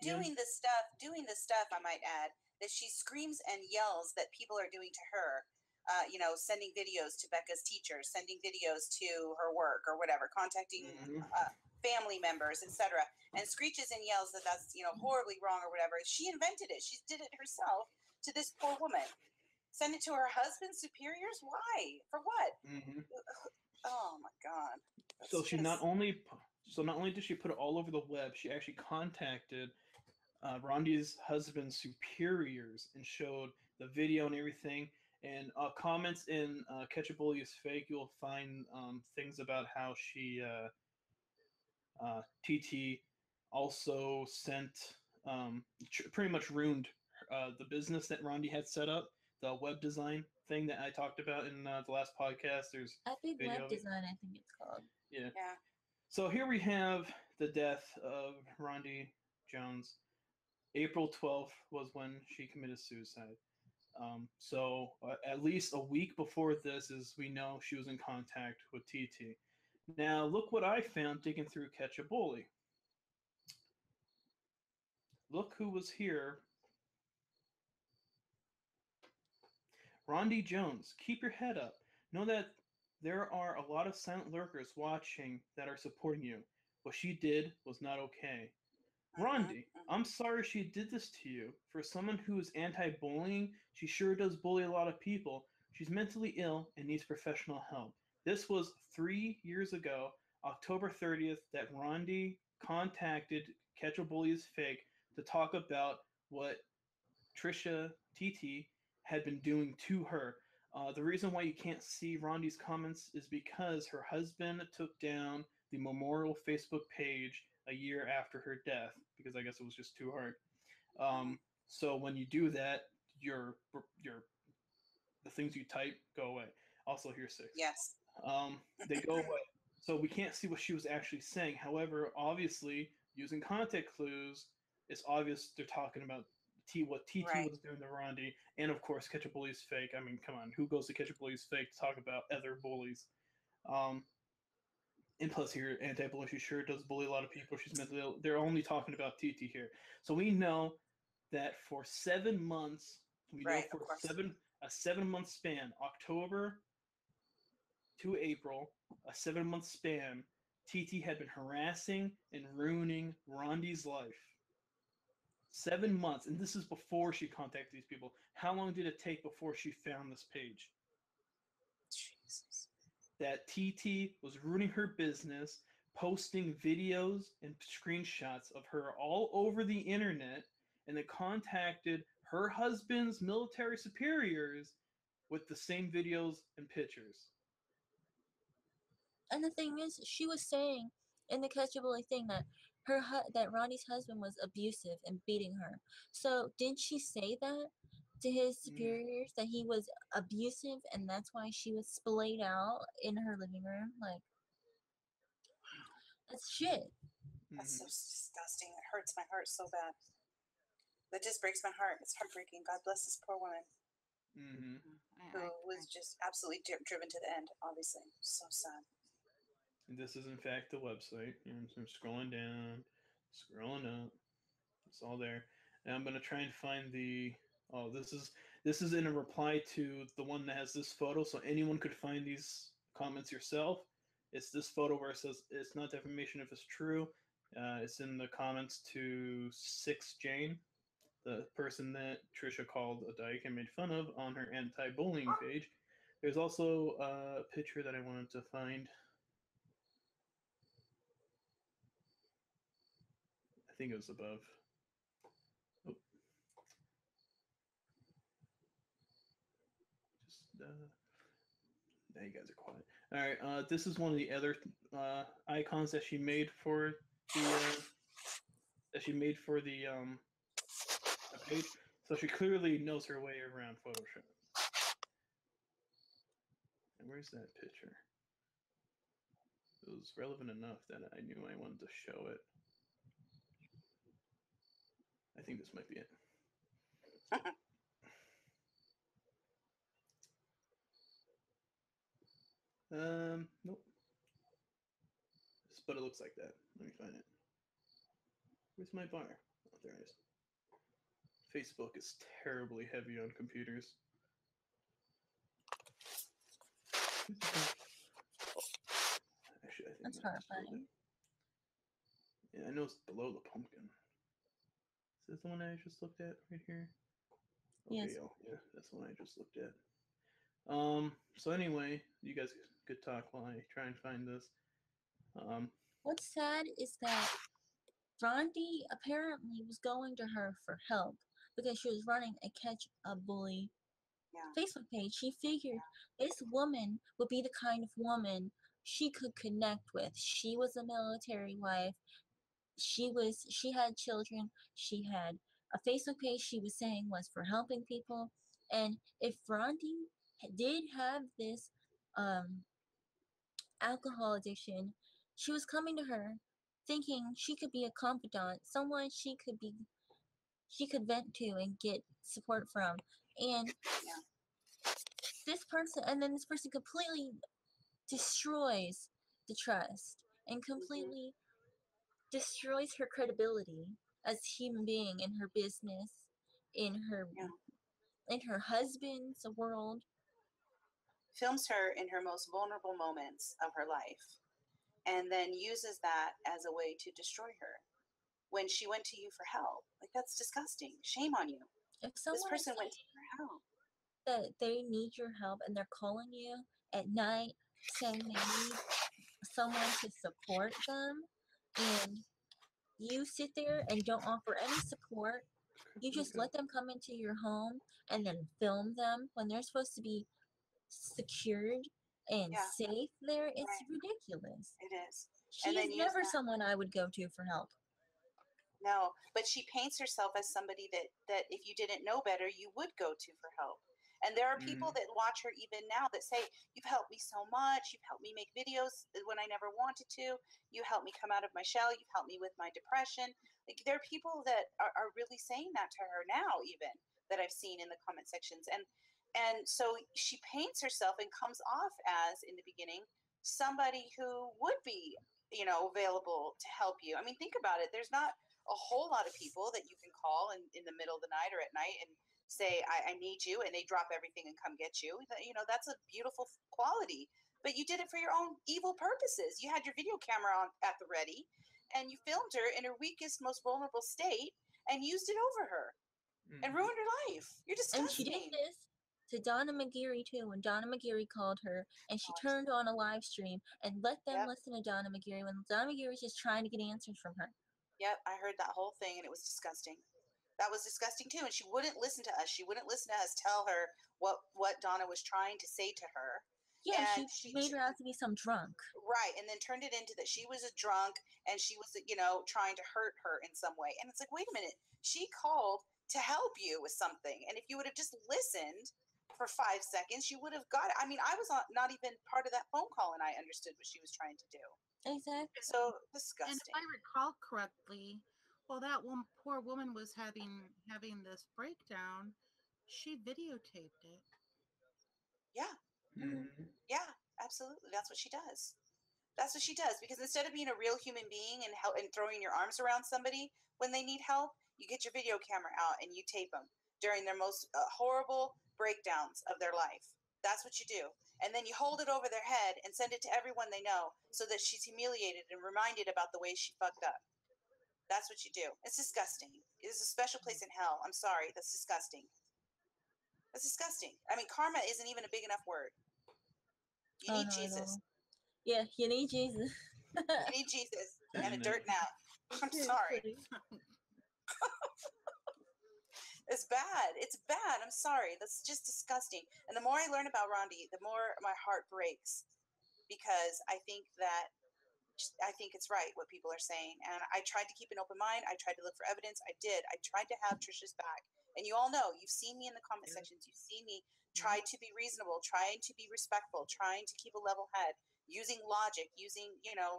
And doing the stuff, I might add, that she screams and yells that people are doing to her. Sending videos to Becca's teachers, sending videos to her work or whatever, contacting family members, etc., and screeches and yells that that's horribly wrong or whatever. She invented it. She did it herself to this poor woman. Send it to her husband's superiors? Why? For what? Mm-hmm. Oh my God. So not only did she put it all over the web, she actually contacted Rondi's husband's superiors and showed the video and everything. And comments in Catch a Bully is Fake, you'll find things about how she, TT, also sent, pretty much ruined the business that Rondi had set up, the web design thing that I talked about in the last podcast. There's Epic Web Design, I think it's called. Yeah. So here we have the death of Rondi Jones. April 12th was when she committed suicide. So at least a week before this, as we know, she was in contact with TT. Now, look what I found digging through Catch a Bully. Look who was here. Rondi Jones, keep your head up. Know that there are a lot of silent lurkers watching that are supporting you. What she did was not okay. Rondi, I'm sorry she did this to you. For someone who is anti-bullying, she sure does bully a lot of people. She's mentally ill and needs professional help. This was 3 years ago, October 30th, that Rondi contacted Catch a Bully is Fake to talk about what Trisha TT had been doing to her. The reason why you can't see Rondi's comments is because her husband took down the memorial Facebook page a year after her death, because I guess it was just too hard. So when you do that, the things you type go away. Also, here's 6. Yes. They go away. So we can't see what she was actually saying. However, obviously, using context clues, it's obvious they're talking about what TT was doing to Rondi, and of course, Catch a Bully is Fake. I mean, come on, who goes to Catch a Bully is Fake to talk about other bullies? And plus, here, anti-bully, she sure does bully a lot of people. She's mentally ill. They're only talking about TT here. So we know that for 7 months, a 7 month span, October to April, a 7 month span, TT had been harassing and ruining Rondi's life. 7 months, and this is before she contacted these people. How long did it take before she found this page? Jesus. That TT was ruining her business, posting videos and screenshots of her all over the internet, and then contacted her husband's military superiors with the same videos and pictures. And the thing is, she was saying in the Catch a Bully thing that that Rondi's husband was abusive and beating her. So did she say that to his superiors, that he was abusive, and that's why she was splayed out in her living room? Like, that's shit. That's so disgusting. It hurts my heart so bad. That just breaks my heart. It's heartbreaking. God bless this poor woman. Who was just absolutely driven to the end, obviously. So sad. And this is, in fact, the website. I'm scrolling down, scrolling up. It's all there. And I'm going to try and find the... Oh, this is in a reply to the one that has this photo, so anyone could find these comments yourself. It's this photo where it says, it's not defamation if it's true. It's in the comments to 6 Jane, the person that Trisha called a dyke and made fun of on her anti-bullying page. There's also a picture that I wanted to find. I think it was above. Oh. Just, now you guys are quiet. All right, this is one of the other icons that she made for the page. So she clearly knows her way around Photoshop. And where's that picture? It was relevant enough that I knew I wanted to show it. I think this might be it. Nope. But it looks like that. Let me find it. Where's my bar? Oh, authorized. Facebook is terribly heavy on computers. Actually, I think That's I just filled horrifying. it. Yeah, I know it's below the pumpkin. Is this the one I just looked at right here? Okay, Yes. yeah, that's the one I just looked at. So anyway, you guys could talk while I try and find this. What's sad is that Rondi apparently was going to her for help because she was running a Catch a Bully Yeah. Facebook page. She figured this woman would be the kind of woman she could connect with. She was a military wife. She had children. She had a Facebook page she was saying was for helping people. And if Rondi did have this alcohol addiction, she was coming to her thinking she could be a confidant, someone she could vent to and get support from. And Yeah. this person completely destroys the trust and Mm-hmm. completely destroys her credibility as a human being in her business, in her Yeah. in her husband's world. Films her in her most vulnerable moments of her life, and then uses that as a way to destroy her. When she went to you for help, like that's disgusting. Shame on you. If This someone is person went to saying you for help. that they need your help and they're calling you at night saying they need someone to support them, and you sit there and don't offer any support, you just let them come into your home and then film them when they're supposed to be secured and Yeah. safe there. It's Right. ridiculous. It is. She And is then use never that. someone I would go to for help. No, but she paints herself as somebody that if you didn't know better, you would go to for help. And there are people that watch her even now that say, "You've helped me so much. You've helped me make videos when I never wanted to. You helped me come out of my shell. You've helped me with my depression." Like there are people that are really saying that to her now, even that I've seen in the comment sections. And so she paints herself and comes off as in the beginning somebody who would be, available to help you. I mean, think about it. There's not a whole lot of people that you can call in the middle of the night or at night and say, I need you, and they drop everything and come get you. That's a beautiful quality. But you did it for your own evil purposes. You had your video camera on at the ready, and you filmed her in her weakest, most vulnerable state and used it over her and ruined her life. You're And she did disgusting. this to Donna McGeary too when Donna McGeary called her and she Oh, turned on a live stream and let them Yep. listen to Donna McGeary when Donna McGeary was just trying to get answers from her. Yep, I heard that whole thing and it was disgusting. That was disgusting too. And she wouldn't listen to us. She wouldn't listen to us tell her what Donna was trying to say to her. Yeah, And she made her out to be some drunk. right, and then turned it into that she was a drunk and she was, trying to hurt her in some way. And it's like, wait a minute, she called to help you with something, and if you would have just listened for 5 seconds, you would have got it. I mean, I was not even part of that phone call, and I understood what she was trying to do. Exactly. So And if disgusting. I recall correctly, while that one poor woman was having this breakdown, she videotaped it. Yeah, yeah, absolutely. That's what she does. That's what she does, because instead of being a real human being and throwing your arms around somebody when they need help, you get your video camera out and you tape them during their most horrible breakdowns of their life. That's what you do. And then you hold it over their head and send it to everyone they know so that she's humiliated and reminded about the ways she fucked up. That's what you do. It's disgusting. It is a special place in hell. I'm sorry. That's disgusting. That's disgusting. I mean, karma isn't even a big enough word. You need Jesus. Yeah, you need Jesus. You need Jesus and a dirt nap. I'm sorry. It's bad. It's bad. I'm sorry. That's just disgusting. And the more I learn about Rondi, the more my heart breaks, because I think it's right what people are saying. And I tried to keep an open mind. I tried to look for evidence. I did. I tried to have Trisha's back. And you all know, you've seen me in the comment sections. You've seen me try to be reasonable, trying to be respectful, trying to keep a level head, using logic,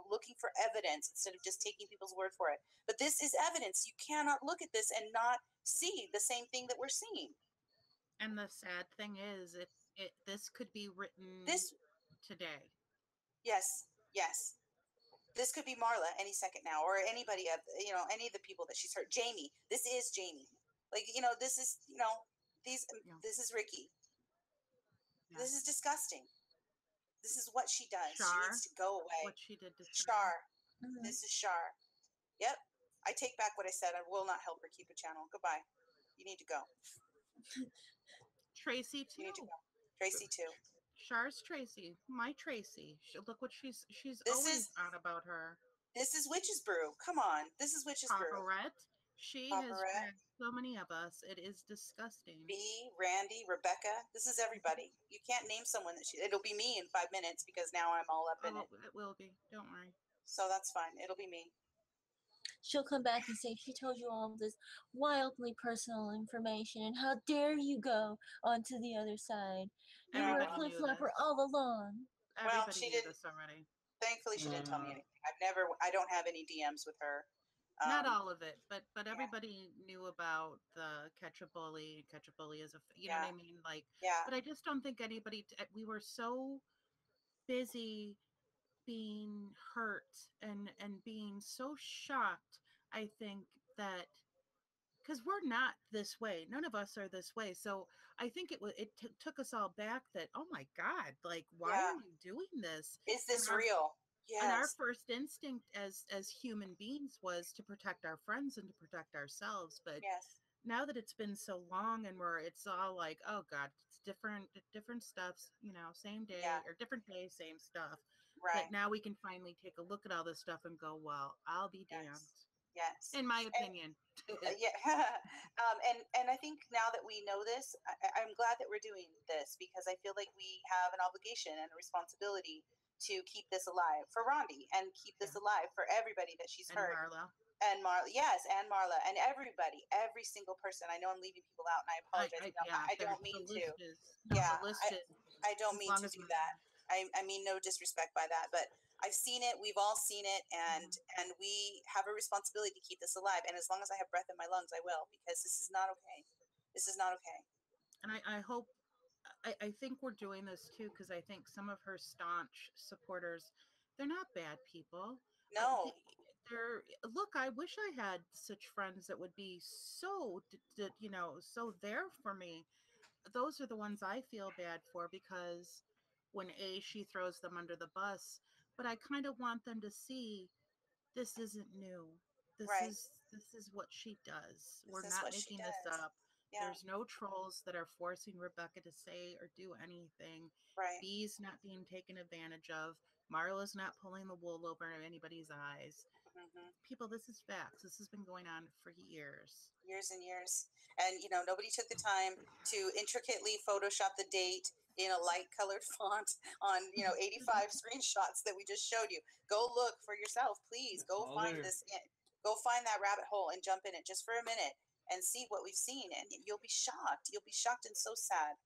looking for evidence instead of just taking people's word for it. But this is evidence. You cannot look at this and not see the same thing that we're seeing. And the sad thing is, this could be written This, today. yes, yes. This could be Marla any second now, or anybody of any of the people that she's hurt. Jamie, this is Jamie. Like this is these. Yeah. This is Ricky. Yeah. This is disgusting. This is what she does. She Char, needs to go away. what she did to Char. Mhm. This is Char. Yep. I take back what I said. I will not help her keep a channel. Goodbye. You need to go. Tracy You need to too. go. Tracy too. Char's Tracy, my Tracy. Look what she's This always is on about her. this is Witch's Brew. Come on. This is Witch's Brew. Paparette. She has Paparette. dragged so many of us. It is disgusting. B, Randy, Rebecca. This is everybody. You can't name someone that it'll be me in 5 minutes because now I'm all up in Oh, it. it will be. Don't worry. So that's fine. It'll be me. She'll come back and say she told you all this wildly personal information, and how dare you go onto the other side? You were a Everybody flip knew flopper this. all along. Everybody she knew didn't- this already. Thankfully, she didn't tell me anything. I don't have any DMs with her. Not all of it, but everybody knew about the catch a bully. Catch a bully is you know what I mean? Like, Yeah. but I just don't think anybody. We were so busy being hurt and being so shocked. I think that because we're not this way, none of us are this way. So I think it took us all back. That, oh my God, like, why Yeah. are you doing this? Is this And our- real? Yes. And our first instinct as human beings was to protect our friends and to protect ourselves. But yes. now that it's been so long and it's all like, oh God, it's different stuffs, same day Yeah. or different day, same stuff. Right. That now we can finally take a look at all this stuff and go, well, I'll be Yes. damned. Yes. In my opinion. Yeah. And I think now that we know this, I'm glad that we're doing this because I feel like we have an obligation and a responsibility to keep this alive for Rondi and keep this alive for everybody that she's And hurt. Marla. And Marla, yes, and Marla, and everybody, every single person. I know I'm leaving people out, and I apologize. I don't mean to. Yeah, I don't mean to do that. I mean no disrespect by that, but I've seen it. We've all seen it, and we have a responsibility to keep this alive. And as long as I have breath in my lungs, I will, because this is not okay. This is not okay. And I hope, I think we're doing this too because I think some of her staunch supporters, they're not bad people. No. Look, I wish I had such friends that would be so so there for me. Those are the ones I feel bad for because when she throws them under the bus, but I kind of want them to see this isn't new. This Right. is what she does. We're is not what she making this does. up. Yeah. There's no trolls that are forcing Rebecca to say or do anything. Right. B's not being taken advantage of. Marla's not pulling the wool over anybody's eyes. Mhm. People, this is facts. This has been going on for years. Years and years. And nobody took the time to intricately Photoshop the date in a light colored font on 85 screenshots that we just showed you. Go look for yourself, please. Go All find there. this. Go find that rabbit hole and jump in it just for a minute and see what we've seen, and you'll be shocked. You'll be shocked and so sad.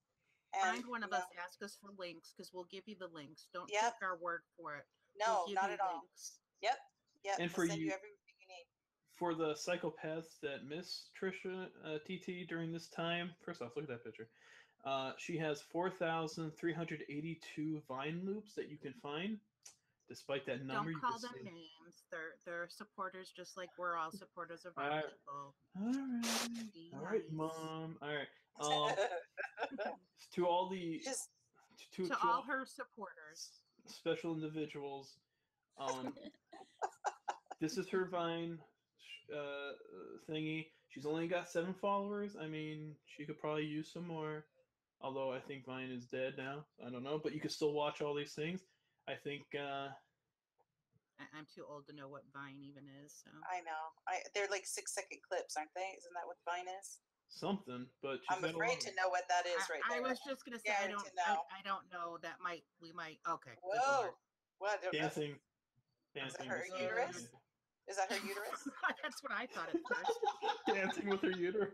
And Find one of us, ask us for links because we'll give you the links. Don't Yep. take our word for it. No, We'll give not you at all. links. Yep. And we'll for send you- everything you need. For the psychopaths that miss Trisha TT during this time, first off, look at that picture. She has 4,382 Vine loops that you can find. Despite that number, Don't you call can them see. names. They're supporters just like we're all supporters of our Alright. people. All right, nice. Mom. All right. To all the Just To all her supporters. special individuals, this is her Vine thingy. She's only got 7 followers. I mean, she could probably use some more. Although I think Vine is dead now. I don't know, but you can still watch all these things. I think. I'm too old to know what Vine even is. So I know. They're like 6-second clips, aren't they? Isn't that what Vine is? Something, but she's I'm got a afraid lot to of- know what that is right I there. was just gonna say Scared to know. I don't know. We might. Okay. good Whoa! Lord. What? dancing. Is that Dancing. her with- uterus? Is that her uterus? That's what I thought at first. Dancing with her uterus.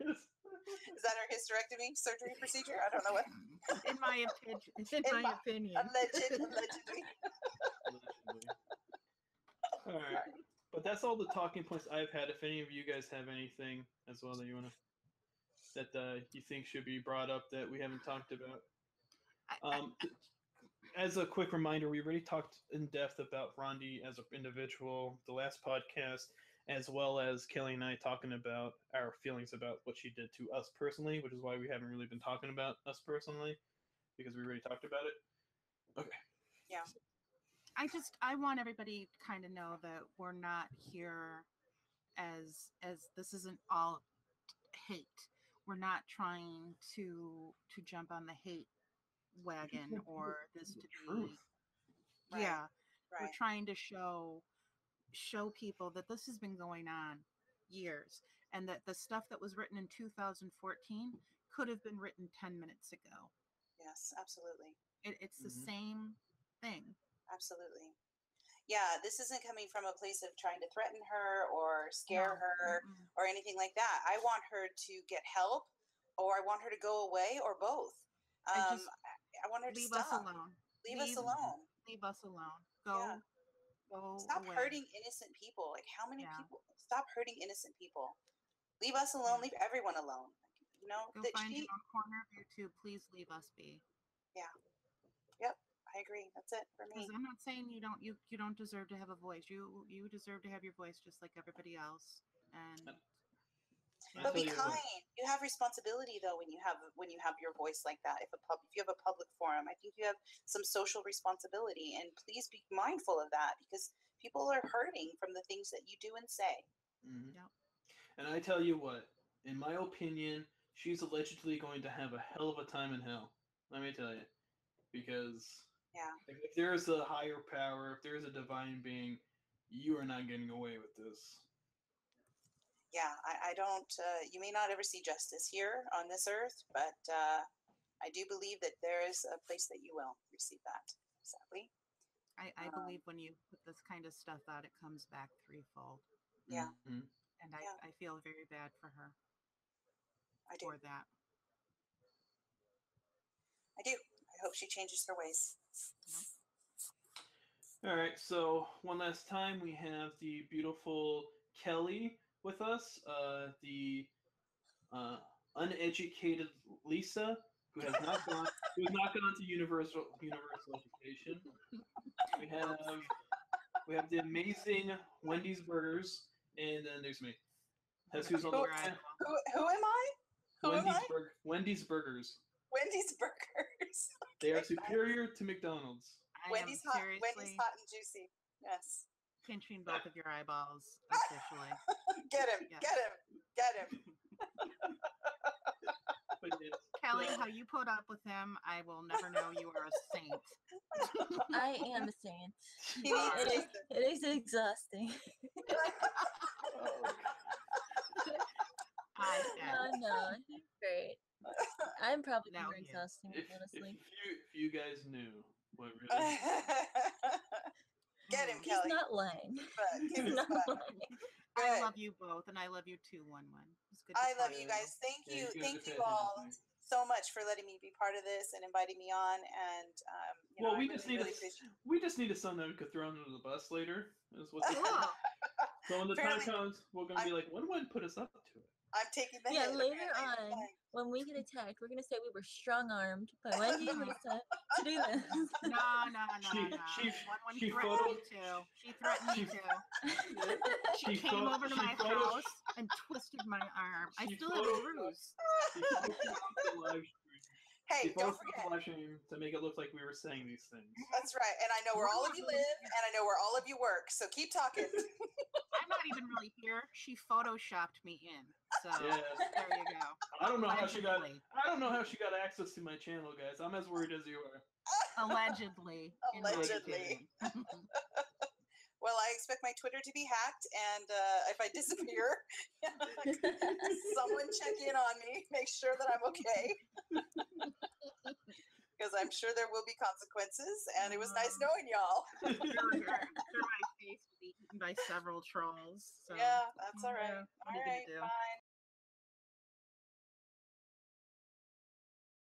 Is that her hysterectomy surgery procedure? I don't know what. In my opinion. Allegedly. Allegedly. All right, but that's all the talking points I've had. If any of you guys have anything as well that you wanna you think should be brought up that we haven't talked about, as a quick reminder, we already talked in depth about Rondi as an individual, the last podcast, as well as Kelly and I talking about our feelings about what she did to us personally, which is why we haven't really been talking about us personally, because we already talked about it. Okay. Yeah. I want everybody to kind of know that we're not here as this isn't all hate. We're not trying to jump on the hate wagon or this to Truth. be Right. yeah. We're Right. trying to show people that this has been going on years, and that the stuff that was written in 2014 could have been written 10 minutes ago. Yes, absolutely. It's the same thing. Absolutely. Yeah, this isn't coming from a place of trying to threaten her or scare No. her Mm-mm. or anything like that. I want her to get help, or I want her to go away, or both. I just I want her to leave stop. us alone. Leave us alone. Leave us alone. Yeah. Go Stop away. hurting innocent people. Like, how many Yeah. people? Stop hurting innocent people. Leave us alone. Yeah. Leave everyone alone. You know, Go that find she. your own corner of YouTube. Please leave us be. Yeah. Yep. I agree. That's it for Because me. I'm not saying you don't deserve to have a voice. You deserve to have your voice just like everybody else. And But be tell you kind. what. You have responsibility though when you have your voice like that. If you have a public forum, I think you have some social responsibility, and please be mindful of that, because people are hurting from the things that you do and say. Mm-hmm. Yep. And I tell you what, in my opinion, she's allegedly going to have a hell of a time in hell. Let me tell you. Because Yeah. if there's a higher power, if there's a divine being, you are not getting away with this. Yeah. I don't. You may not ever see justice here on this earth, but I do believe that there is a place that you will receive that. Sadly. I believe when you put this kind of stuff out, it comes back threefold. Yeah. Mm-hmm. And Yeah. I feel very bad for her I do. for that. I do. I hope she changes her ways. All right, so one last time we have the beautiful Kelly with us, the uneducated Lisa, who has not gone to universal education. We have the amazing Wendy's Burgers, and then there's me. That's who's on the Who am I? Who am I? Wendy's Burgers. Wendy's Burgers. They are Okay, superior to McDonald's. I Wendy's am hot. seriously Wendy's hot and juicy. Yes. pinching both of your eyeballs officially. Get him. Yes. Get him. Get him. But yes, Kelly, how you put up with him, I will never know you are a saint. I am a saint. He needs It is exhausting. I said, No, he's great. I'm probably No, more he is. exhausting, if honestly. you guys knew what really Get him, He's Kelly. not lying. But He's kick his not butt. lying. Good. I love you both, and I love you too, One. It's good to I love talk you to guys. Thank Yeah, you. you guys Thank are you all fantastic. so much for letting me be part of this and inviting me on. And Well, I we just really, need really appreciate. we just need a son that we could throw under the bus later. Is what this is. Cool. So when the time Apparently- comes, we're gonna be like, "What put us up to it?" I'm taking the Yeah, hit. later apparently. on, when we get attacked, we're gonna say we were strong-armed by Wendy and Lisa to do this. No. One she threatened photo- me too. She threatened me too. She She came pho- over to she my photo- house and twisted my arm. I She still have a photo- bruise. She photoshopped the live stream. Hey, She don't photoshopped forget. the live stream to make it look like we were saying these things. That's right. And I know where all of you live, and I know where all of you work. So keep talking. I'm not even really here. She photoshopped me in. So Yeah. there you go. I don't know how she got. Allegedly. I don't know how she got access to my channel, guys. I'm as worried as you are. Allegedly. in my Allegedly. opinion. Well, I expect my Twitter to be hacked, and if I disappear, someone check in on me, make sure that I'm okay. Because I'm sure there will be consequences, and it was nice knowing y'all. Sure, my face was eaten by several trolls. So. Yeah, that's all right. Yeah, what All are you right, gonna do? bye.